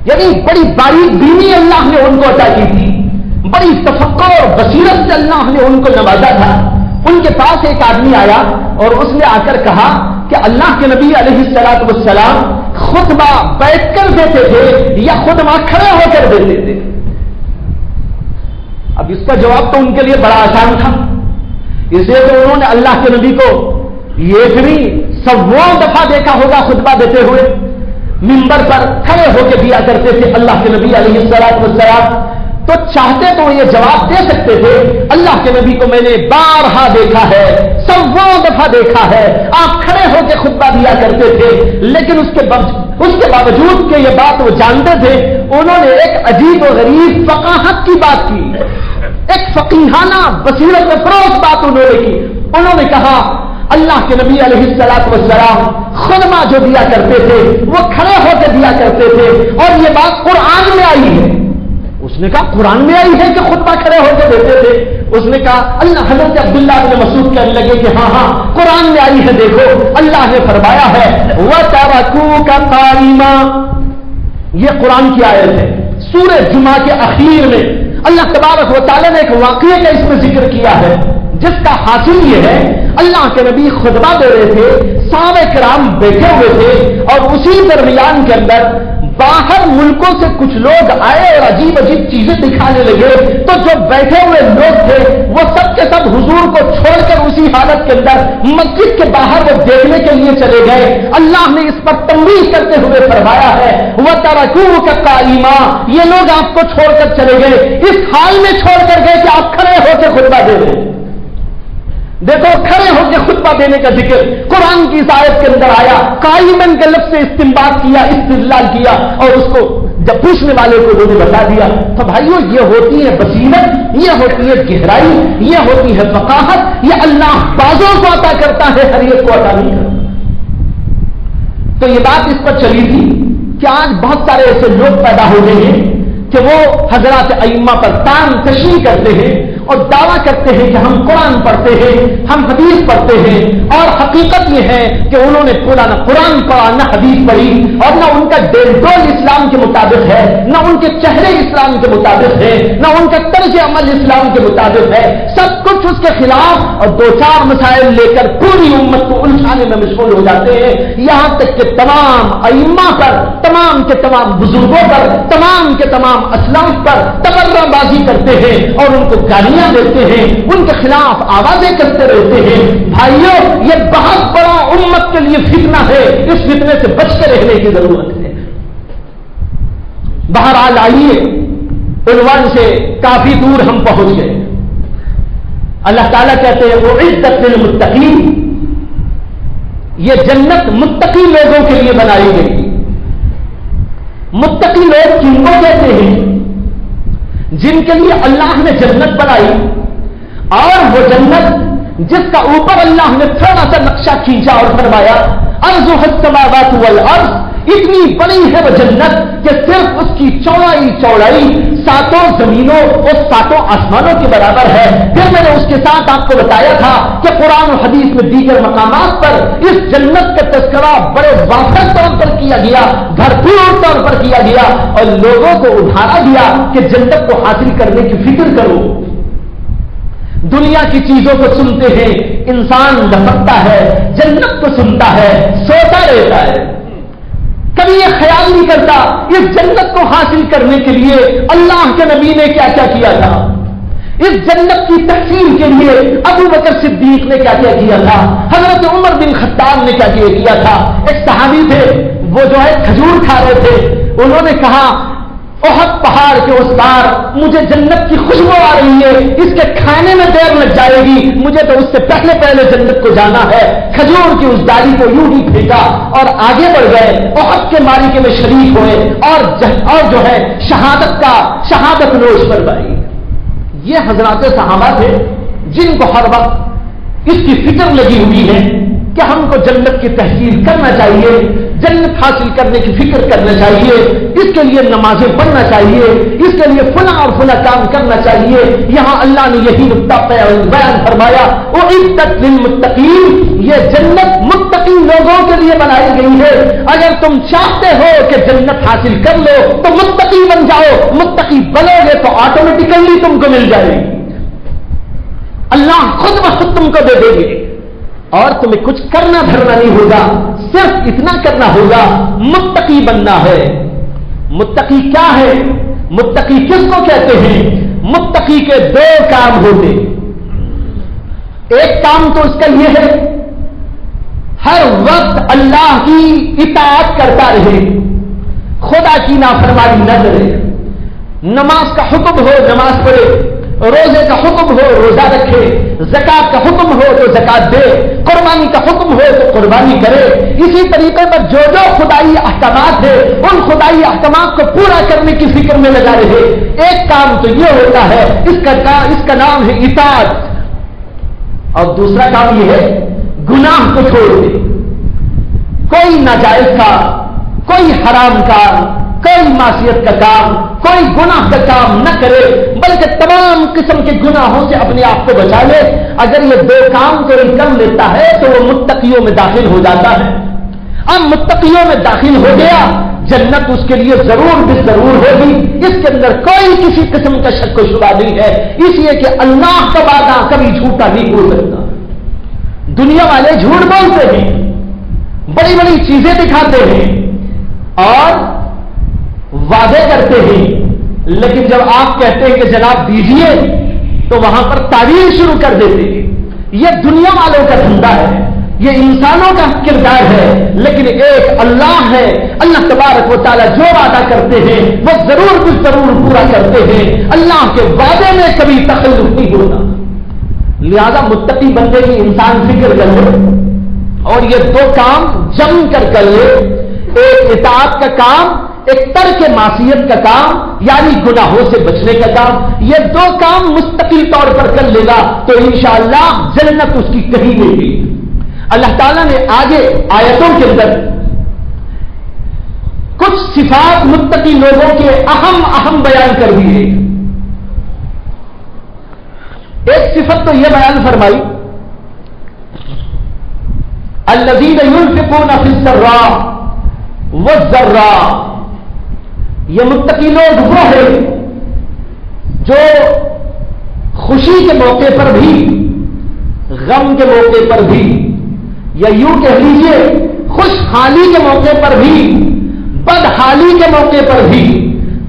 S1: یعنی بڑی باریک بینی اللہ نے ان کو عطا کی تھی، بڑی تفقہ اور بصیرت سے اللہ نے ان کو نوازا تھا. ان کے پاس ایک آدمی آیا اور اس نے آ کر کہا کہ اللہ کے نبی علیہ الصلوۃ والسلام خطبہ بیٹھ کر دیتے تھے یا خطبہ کھڑے ہو کر دیتے تھے؟ اب اس کا جواب تو ان کے لیے بڑا آسان تھا، اس لیے تو انہوں نے اللہ کے نبی کو یہ بھی سووں دفعہ دیکھا ہوگا خطبہ دیتے ہوئے، منبر پر کھڑے ہو کے دیا کرتے تھے اللہ کے نبی علیہ الصلوۃ والسلام. تو چاہتے تو یہ جواب دے سکتے تھے اللہ کے نبی کو میں نے بارہا دیکھا ہے، سووں دفعہ دیکھا ہے، آپ کھڑے ہو کے خطبہ دیا کرتے تھے، لیکن اس کے باوجود کہ یہ بات وہ جانتے تھے انہوں نے ایک عجیب و غریب فقاہت کی بات کی، ایک فقیہانہ بصیرت فروز بات انہوں نے کی. انہوں نے کہا اللہ کے نبی علیہ الصلوۃ والسلام خطبہ جو دیا کرتے تھے وہ کھڑے ہو کے دیا کرتے تھے اور یہ بات قرآن میں آئی ہے. اس نے کہا قرآن میں آئی ہے کہ خطبہ کھڑے ہو کے دیتے تھے؟ اس نے کہا اللہ حضرت عبداللہ بن مسعود کہنے لگے کہ ہاں قرآن میں آئی ہے، دیکھو اللہ نے فرمایا ہے وَتَرَكُوكَ قَائِمًا، یہ قرآن کی آیت ہے. سورہ جمعہ کے اخیر میں اللہ تبارک و تعالیٰ نے ایک واقعے کا اس میں ذکر کیا ہے جس کا حاصل یہ ہے اللہ کے نبی خطبہ دے رہے تھے، صحابہ کرام بیٹھے ہوئے تھے اور اسی درمیان کے اندر باہر ملکوں سے کچھ لوگ آئے اور عجیب عجیب چیزیں دکھانے لگے. تو جو بیٹھے ہوئے لوگ تھے وہ سب کے سب حضور کو چھوڑ کر اسی حالت کے اندر مسجد کے باہر وہ دیکھنے کے لیے چلے گئے. اللہ نے اس پر تنبیہ کرتے ہوئے فرمایا ہے وَتَرَكُوكَ قَائِمًا، یہ لوگ آپ کو چھوڑ کر چلے گئے، اس حال میں چھوڑ کر گئے کہ آپ کھڑے ہو کے خطبہ دے رہے ہیں. دیکھو کھڑے ہو کے خطبہ دینے کا ذکر قرآن کی اس آیت کے اندر آیا. قائمن کے لفظ سے استنباط کیا، استدلال کیا اور اس کو جب پوچھنے والے کو انہوں نے بتا دیا. تو بھائیو یہ ہوتی ہے بصیرت، یہ ہوتی ہے گہرائی، یہ ہوتی ہے فقاہت. یہ اللہ بعضوں کو عطا کرتا ہے، ہر ایک کو عطا نہیں کرتا. تو یہ بات اس پر چلی تھی کہ آج بہت سارے ایسے لوگ پیدا ہو گئے ہیں کہ وہ حضرات ائمہ پر تان تشریح کرتے ہیں اور دعویٰ کرتے ہیں کہ ہم قرآن پڑھتے ہیں، ہم حدیث پڑھتے ہیں، اور حقیقت یہ ہے کہ انہوں نے نہ قرآن پڑھا نہ حدیث پڑھی اور نہ ان کا ڈیل ڈول اسلام کے مطابق ہے، نہ ان کے چہرے اسلام کے مطابق ہے، نہ ان کا طرز عمل اسلام کے مطابق ہے. سب کچھ اس کے خلاف اور دو چار مسائل لے کر پوری امت کو الجھانے میں مشغول ہو جاتے ہیں. یہاں تک کہ تمام ائمہ پر، تمام کے تمام بزرگوں پر، تمام کے تمام اسلاف پر تبرہ بازی کرتے ہیں اور ان کو گالیاں دیتے ہیں، ان کے خلاف آوازیں کرتے رہتے ہیں. بھائیوں یہ بہت بڑا امت کے لیے فتنہ ہے، اس فتنے سے بچ کے رہنے کی ضرورت ہے. بہرحال آئیے عنوان سے کافی دور ہم پہنچ گئے. اللہ تعالیٰ کہتے ہیں وہ عزت للمتقین، یہ جنت متقی لوگوں کے لیے بنائی گئی. متقی لوگ کن کو کہتے ہیں؟ جن کے لیے اللہ نے جنت بنائی اور وہ جنت جس کا اوپر اللہ نے تھوڑا سا نقشہ کھینچا اور فرمایا ارضها السماوات والارض، اتنی بڑی ہے وہ جنت کہ صرف اس کی چوڑائی ساتوں زمینوں اور ساتوں آسمانوں کے برابر ہے. پھر میں نے اس کے ساتھ آپ کو بتایا تھا کہ قرآن و حدیث میں دیگر مقامات پر اس جنت کا تذکرہ بڑے واضح طور پر کیا گیا، بھرپور طور پر کیا گیا اور لوگوں کو ابھارا گیا کہ جنت کو حاصل کرنے کی فکر کرو. دنیا کی چیزوں کو سنتے ہیں انسان لپکتا ہے، جنت کو سنتا ہے سوتا رہتا ہے، کبھی یہ خیال نہیں کرتا اس جنت کو حاصل کرنے کے لیے اللہ کے نبی نے کیا کیا کیا تھا، اس جنت کی تحصیل کے لیے ابو بکر صدیق نے کیا کیا کیا تھا، حضرت عمر بن خطاب نے کیا کیا تھا. ایک صحابی تھے وہ جو ہے کھجور کھا رہے تھے، انہوں نے کہا احد پہاڑ کے اس پار مجھے جنت کی خوشبو آ رہی ہے، اس کے کھانے میں دیر لگ جائے گی، مجھے تو اس سے پہلے جنت کو جانا ہے. کھجور کی اس ڈالی کو یوں ہی پھینکا اور آگے بڑھ گئے، احد کے معرکے میں شریک ہوئے اور جو ہے شہادت نوش فرمائی. یہ حضرات صحابہ تھے جن کو ہر وقت اس کی فکر لگی ہوئی ہے کہ ہم کو جنت کی تحصیل کرنا چاہیے، جنت حاصل کرنے کی فکر کرنا چاہیے، اس کے لیے نمازیں پڑھنا چاہیے، اس کے لیے فلاں اور فلاں کام کرنا چاہیے. یہاں اللہ نے یہی نقطہ بیان فرمایا اعدت للمتقین، یہ جنت متقی لوگوں کے لیے بنائی گئی ہے. اگر تم چاہتے ہو کہ جنت حاصل کر لو تو متقی بن جاؤ، متقی بنو گے تو آٹومیٹیکلی تم کو مل جائے گی، اللہ خود بخود تم کو دے دے گے اور تمہیں کچھ کرنا دھرنا نہیں ہوگا، صرف اتنا کرنا ہوگا متقی بننا ہے. متقی کیا ہے؟ متقی کس کو کہتے ہیں؟ متقی کے دو کام ہوتے. ایک کام تو اس کا یہ ہے ہر وقت اللہ کی اطاعت کرتا رہے، خدا کی نافرمانی نہ کرے. نماز کا حکم ہو نماز پڑھے، روزے کا حکم ہو روزہ رکھے، زکات کا حکم ہو تو زکات دے، قربانی کا حکم ہو تو قربانی کرے. اسی طریقے پر جو خدائی احکامات ہے ان خدائی احکامات کو پورا کرنے کی فکر میں لگا رہے. ایک کام تو یہ ہوتا ہے اس کا نام ہے اطاعت، اور دوسرا کام یہ ہے گناہ کو چھوڑ دے. کوئی ناجائز کام، کوئی حرام کام، کوئی معصیت کا کام، کوئی گناہ کا کام نہ کرے، بلکہ تمام قسم کے گناہوں سے اپنے آپ کو بچا لے. اگر یہ دو کام کوئی کر لیتا ہے تو وہ متقیوں میں داخل ہو جاتا ہے. اب متقیوں میں داخل ہو گیا، جنت اس کے لیے ضرور بھی ضرور ہوگی، اس کے اندر کوئی کسی قسم کا شک و شبہ نہیں ہے. اس لیے کہ اللہ کا وعدہ کبھی جھوٹا نہیں ہو سکتا. دنیا والے جھوٹ بولتے ہیں، بڑی بڑی چیزیں دکھاتے ہیں اور وعدے کرتے ہیں، لیکن جب آپ کہتے ہیں کہ جناب دیجیے تو وہاں پر تعویل شروع کر دیتے ہیں. یہ دنیا والوں کا دھندا ہے، یہ انسانوں کا کردار ہے، لیکن ایک اللہ ہے. اللہ تبارک و تعالیٰ جو وعدہ کرتے ہیں وہ ضرور بھی ضرور پورا کرتے ہیں. اللہ کے وعدے میں کبھی تخلف نہیں ہوتا. لہذا متقی بننے کی انسان فکر کر لے اور یہ دو کام جم کر لے. ایک اطاعت کا کام، ایک ترک معصیت کا کام یعنی گناہوں سے بچنے کا کام. یہ دو کام مستقل طور پر کر لے گا تو انشاءاللہ جنت اس کی کہیں نہیں گئی. اللہ تعالیٰ نے آگے آیتوں کے اندر کچھ صفات متقی لوگوں کے اہم بیان کر دی ہے. ایک صفت تو یہ بیان فرمائی الذین ينفقون فی السراء والضراء. یہ متقی لوگ وہ ہیں جو خوشی کے موقع پر بھی، غم کے موقع پر بھی، یا یوں کہہ لیجیے خوشحالی کے موقع پر بھی، بدحالی کے موقع پر بھی،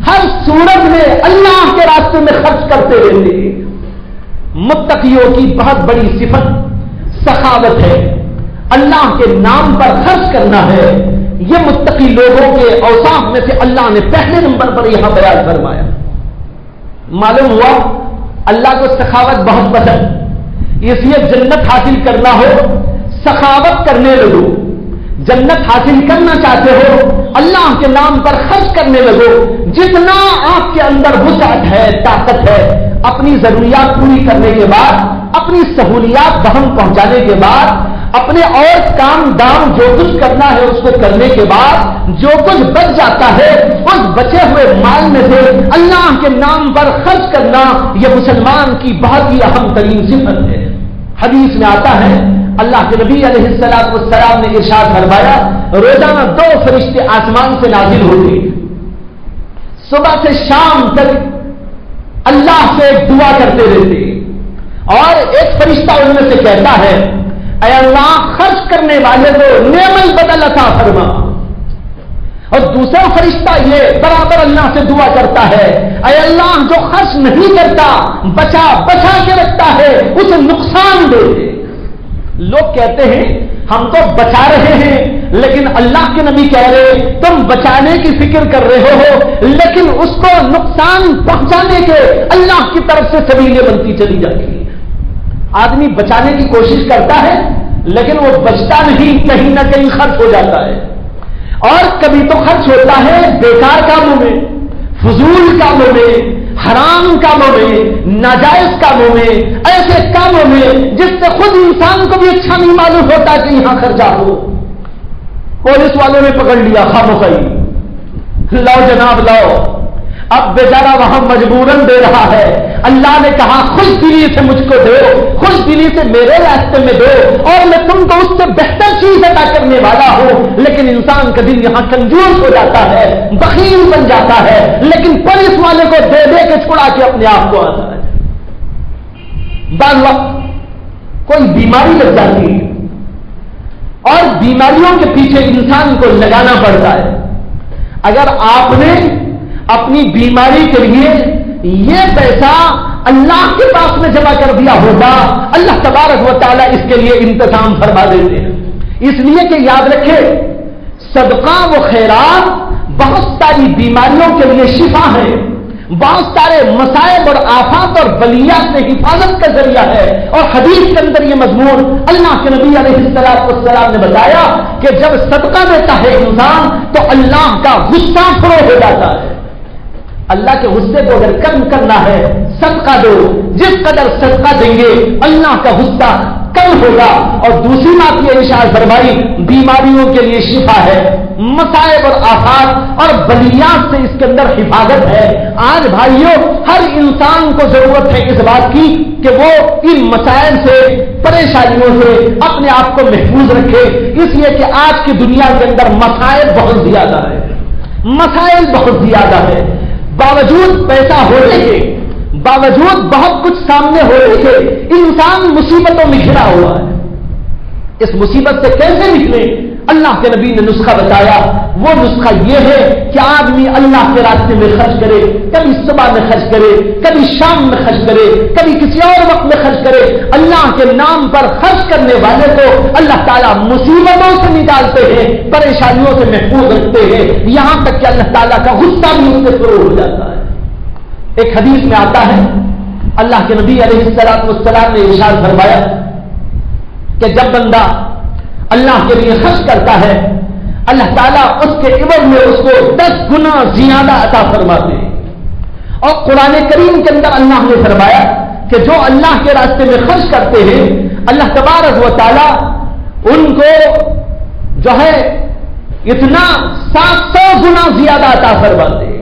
S1: ہر صورت میں اللہ کے راستے میں خرچ کرتے رہتے ہیں. متقیوں کی بہت بڑی صفت سخاوت ہے، اللہ کے نام پر خرچ کرنا ہے. یہ متقی لوگوں کے اوصاف میں سے اللہ نے پہلے نمبر پر یہاں بیان فرمایا. معلوم ہوا اللہ کو سخاوت بہت پسند، اس لیے جنت حاصل کرنا ہو سخاوت کرنے لگو. جنت حاصل کرنا چاہتے ہو اللہ کے نام پر خرچ کرنے لگو. جتنا آپ کے اندر وسعت ہے, طاقت ہے, اپنی ضروریات پوری کرنے کے بعد, اپنی سہولیات بہم پہنچانے کے بعد, اپنے اور کام دام جو کچھ کرنا ہے اس کو کرنے کے بعد جو کچھ بچ جاتا ہے اس بچے ہوئے مال میں سے اللہ کے نام پر خرچ کرنا, یہ مسلمان کی بہت ہی اہم ترین صفت ہے. حدیث میں آتا ہے اللہ کے نبی علیہ السلام نے ارشاد فرمایا, روزانہ 2 فرشتے آسمان سے نازل ہوتے, صبح سے شام تک اللہ سے دعا کرتے رہتے, اور ایک فرشتہ ان میں سے کہتا ہے اے اللہ خرچ کرنے والے کو نعم البدل عطا فرما, اور دوسرا فرشتہ یہ برابر اللہ سے دعا کرتا ہے اے اللہ جو خرچ نہیں کرتا, بچا بچا کے رکھتا ہے, اسے نقصان دے دے. لوگ کہتے ہیں ہم تو بچا رہے ہیں, لیکن اللہ کے نبی کہہ رہے تم بچانے کی فکر کر رہے ہو لیکن اس کو نقصان پہنچانے کے اللہ کی طرف سے سبیلیں بنتی چلی جاتی ہیں. آدمی بچانے کی کوشش کرتا ہے لیکن وہ بچتا نہیں, کہیں نہ کہیں خرچ ہو جاتا ہے. اور کبھی تو خرچ ہوتا ہے بیکار کاموں میں, فضول کاموں میں, حرام کاموں میں, ناجائز کاموں میں, ایسے کاموں میں جس سے خود انسان کو بھی اچھا نہیں معلوم ہوتا کہ یہاں خرچہ ہو. پولیس والوں نے پکڑ لیا خاموخی, لاؤ جناب لاؤ, اب بیچارہ وہاں مجبوراً دے رہا ہے. اللہ نے کہا خوش دلی سے مجھ کو دو, خوش دلی سے میرے راستے میں دو, اور میں تم کو اس سے بہتر چیز عطا کرنے والا ہوں. لیکن انسان کا دل یہاں کنجوس ہو جاتا ہے, بخیل بن جاتا ہے, لیکن پولیس والے کو دے دے کے چھڑا کے اپنے آپ کو آتا ہے. بعض وقت کوئی بیماری لگ جاتی ہے اور بیماریوں کے پیچھے انسان کو لگانا پڑتا ہے. اگر آپ نے اپنی بیماری کے لیے یہ پیسہ اللہ کے پاس میں جمع کر دیا ہوگا, اللہ تبارک و تعالیٰ اس کے لیے انتظام فرما دیتے ہیں. اس لیے کہ یاد رکھے صدقہ و خیرات بہت ساری بیماریوں کے لیے شفا ہے, بہت سارے مصائب اور آفات اور بلیات سے حفاظت کا ذریعہ ہے. اور حدیث کے اندر یہ مضمون اللہ کے نبی علیہ السلام نے بتایا کہ جب صدقہ دیتا ہے انسان تو اللہ کا غصہ فروغ ہو جاتا ہے. اللہ کے غصے کو اگر کم کرنا ہے صدقہ دو, جس قدر صدقہ دیں گے اللہ کا غصہ کم ہوگا. اور دوسری بات یہ ارشاد فرمائی بیماریوں کے لیے شفا ہے, مصائب اور آفات اور بلیات سے اس کے اندر حفاظت ہے. آج بھائیوں ہر انسان کو ضرورت ہے اس بات کی کہ وہ ان مسائل سے, پریشانیوں سے اپنے آپ کو محفوظ رکھے, اس لیے کہ آج کی دنیا کے اندر مسائل بہت زیادہ ہے, مسائل بہت زیادہ ہے. باوجود پیسہ ہونے کے, باوجود بہت کچھ سامنے ہونے کے انسان مصیبتوں میں گھرا ہوا ہے. اس مصیبت سے کیسے نکلے؟ اللہ کے نبی نے نسخہ بتایا. وہ نسخہ یہ ہے کہ آدمی اللہ کے راستے میں خرچ کرے, کبھی صبح میں خرچ کرے, کبھی شام میں خرچ کرے, کبھی کسی اور وقت میں خرچ کرے. اللہ کے نام پر خرچ کرنے والے کو اللہ تعالیٰ مصیبتوں سے نکالتے ہیں, پریشانیوں سے محفوظ رکھتے ہیں, یہاں تک کہ اللہ تعالیٰ کا غصہ بھی ان سے شروع ہو جاتا ہے. ایک حدیث میں آتا ہے اللہ کے نبی علیہ السلام نے ارشاد فرمایا کہ جب بندہ اللہ کے لیے خرچ کرتا ہے اللہ تعالیٰ اس کے عوض میں اس کو 10 گنا زیادہ عطا فرماتے ہیں. اور قرآن کریم کے اندر اللہ نے فرمایا کہ جو اللہ کے راستے میں خرچ کرتے ہیں اللہ تبارک و تعالیٰ ان کو جو ہے اتنا 700 گنا زیادہ عطا فرماتے ہیں.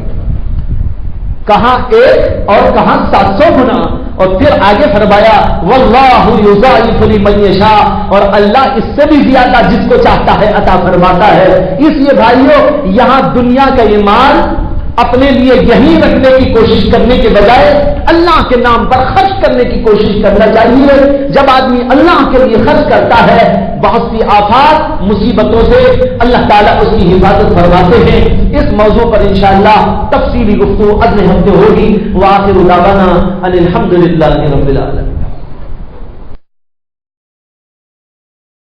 S1: کہاں 1 اور کہاں 700 گنا. اور پھر آگے فرمایا واللہ یضاعف لمن یشاء, اور اللہ اس سے بھی زیادہ جس کو چاہتا ہے عطا فرماتا ہے. اس لیے بھائیوں یہاں دنیا کا ایمان اپنے لیے یہی رکھنے کی کوشش کرنے کے بجائے اللہ کے نام پر خرچ کرنے کی کوشش کرنا چاہیے. جب آدمی اللہ کے لیے خرچ کرتا ہے بہت سی آفات مصیبتوں سے اللہ تعالیٰ اس کی حفاظت فرماتے ہیں. اس موضوع پر انشاءاللہ تفصیلی گفتگو اگلے ہفتے ہوگی. وآخر دعوانا ان الحمد للہ رب العالمین.